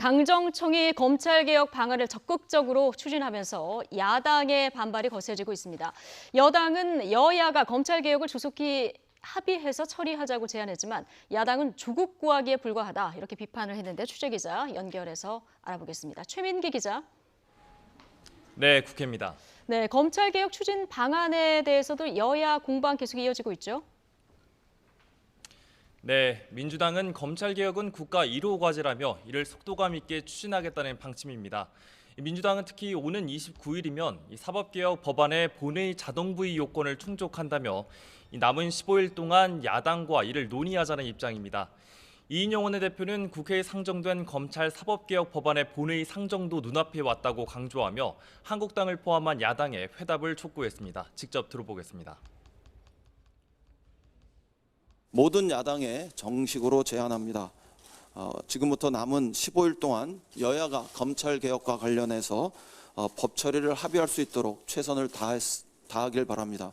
당정청이 검찰개혁 방안을 적극적으로 추진하면서 야당의 반발이 거세지고 있습니다. 여당은 여야가 검찰개혁을 조속히 합의해서 처리하자고 제안했지만 야당은 조국 구하기에 불과하다 이렇게 비판을 했는데 취재기자 연결해서 알아보겠습니다. 최민기 기자. 네, 국회입니다. 네, 검찰개혁 추진 방안에 대해서도 여야 공방 계속 이어지고 있죠. 네, 민주당은 검찰개혁은 국가 1호 과제라며 이를 속도감 있게 추진하겠다는 방침입니다. 민주당은 특히 오는 29일이면 사법개혁 법안의 본회의 자동부의 요건을 충족한다며 남은 15일 동안 야당과 이를 논의하자는 입장입니다. 이인영 원내대표는 국회에 상정된 검찰 사법개혁 법안의 본회의 상정도 눈앞에 왔다고 강조하며 한국당을 포함한 야당에 회답을 촉구했습니다. 직접 들어보겠습니다. 모든 야당에 정식으로 제안합니다. 지금부터 남은 15일 동안 여야가 검찰개혁과 관련해서 법 처리를 합의할 수 있도록 최선을 다하길 바랍니다.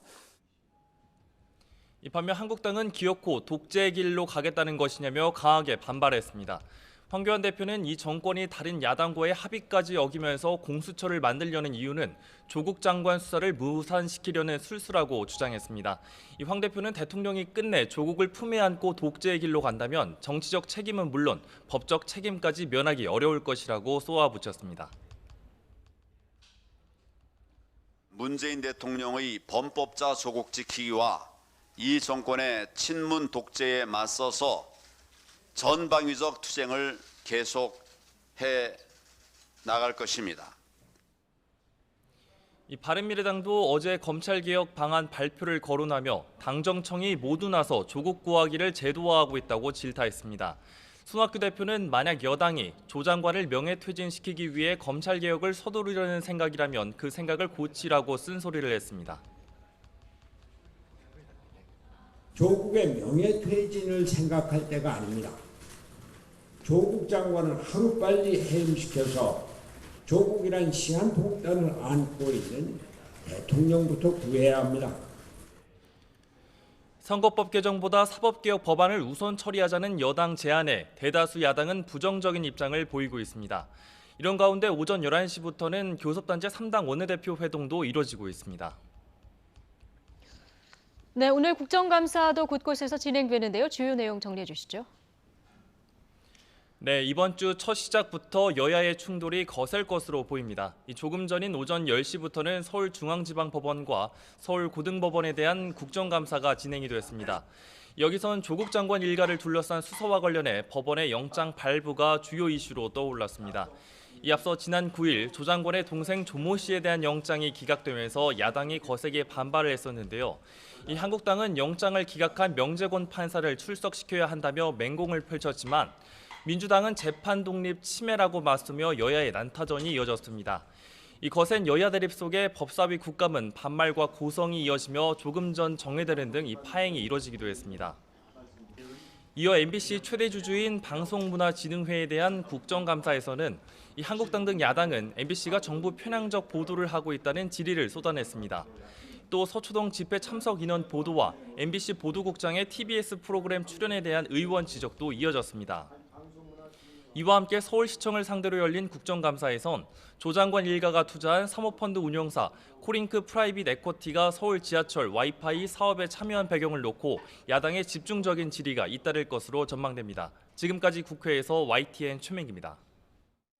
반면 한국당은 기어코 독재의 길로 가겠다는 것이냐며 강하게 반발했습니다. 황교안 대표는 이 정권이 다른 야당과의 합의까지 어기면서 공수처를 만들려는 이유는 조국 장관 수사를 무산시키려는 술수라고 주장했습니다. 황 대표는 대통령이 끝내 조국을 품에 안고 독재의 길로 간다면 정치적 책임은 물론 법적 책임까지 면하기 어려울 것이라고 쏘아붙였습니다. 문재인 대통령의 범법자 조국 지키기와 이 정권의 친문 독재에 맞서서 전방위적 투쟁을 계속해 나갈 것입니다. 바른미래당도 어제 검찰개혁 방안 발표를 거론하며 당정청이 모두 나서 조국 구하기를 제도화하고 있다고 질타했습니다. 손학규 대표는 만약 여당이 조 장관을 명예퇴진시키기 위해 검찰개혁을 서두르려는 생각이라면 그 생각을 고치라고 쓴소리를 했습니다. 조국의 명예퇴진을 생각할 때가 아닙니다. 조국 장관을 하루빨리 해임시켜서 조국이란 시한폭탄을 안고 있는 대통령부터 구해야 합니다. 선거법 개정보다 사법개혁 법안을 우선 처리하자는 여당 제안에 대다수 야당은 부정적인 입장을 보이고 있습니다. 이런 가운데 오전 11시부터는 교섭단체 3당 원내대표 회동도 이뤄지고 있습니다. 네, 오늘 국정감사도 곳곳에서 진행되는데요. 주요 내용 정리해 주시죠. 네, 이번 주 첫 시작부터 여야의 충돌이 거셀 것으로 보입니다. 조금 전인 오전 10시부터는 서울중앙지방법원과 서울고등법원에 대한 국정감사가 진행이 됐습니다. 여기선 조국 장관 일가를 둘러싼 수사와 관련해 법원의 영장 발부가 주요 이슈로 떠올랐습니다. 이 앞서 지난 9일 조 장관의 동생 조모 씨에 대한 영장이 기각되면서 야당이 거세게 반발을 했었는데요. 한국당은 영장을 기각한 명재권 판사를 출석시켜야 한다며 맹공을 펼쳤지만 민주당은 재판 독립 침해라고 맞서며 여야의 난타전이 이어졌습니다. 이 거센 여야 대립 속에 법사위 국감은 반말과 고성이 이어지며 조금 전 정회되는 등 이 파행이 이뤄지기도 했습니다. 이어 MBC 최대 주주인 방송문화진흥회에 대한 국정감사에서는 이 한국당 등 야당은 MBC가 정부 편향적 보도를 하고 있다는 질의를 쏟아냈습니다. 또 서초동 집회 참석 인원 보도와 MBC 보도국장의 TBS 프로그램 출연에 대한 의원 지적도 이어졌습니다. 이와 함께 서울시청을 상대로 열린 국정감사에선 조 장관 일가가 투자한 사모펀드 운용사 코링크 프라이빗 에쿼티가 서울 지하철 와이파이 사업에 참여한 배경을 놓고 야당의 집중적인 질의가 잇따를 것으로 전망됩니다. 지금까지 국회에서 YTN 최민기입니다.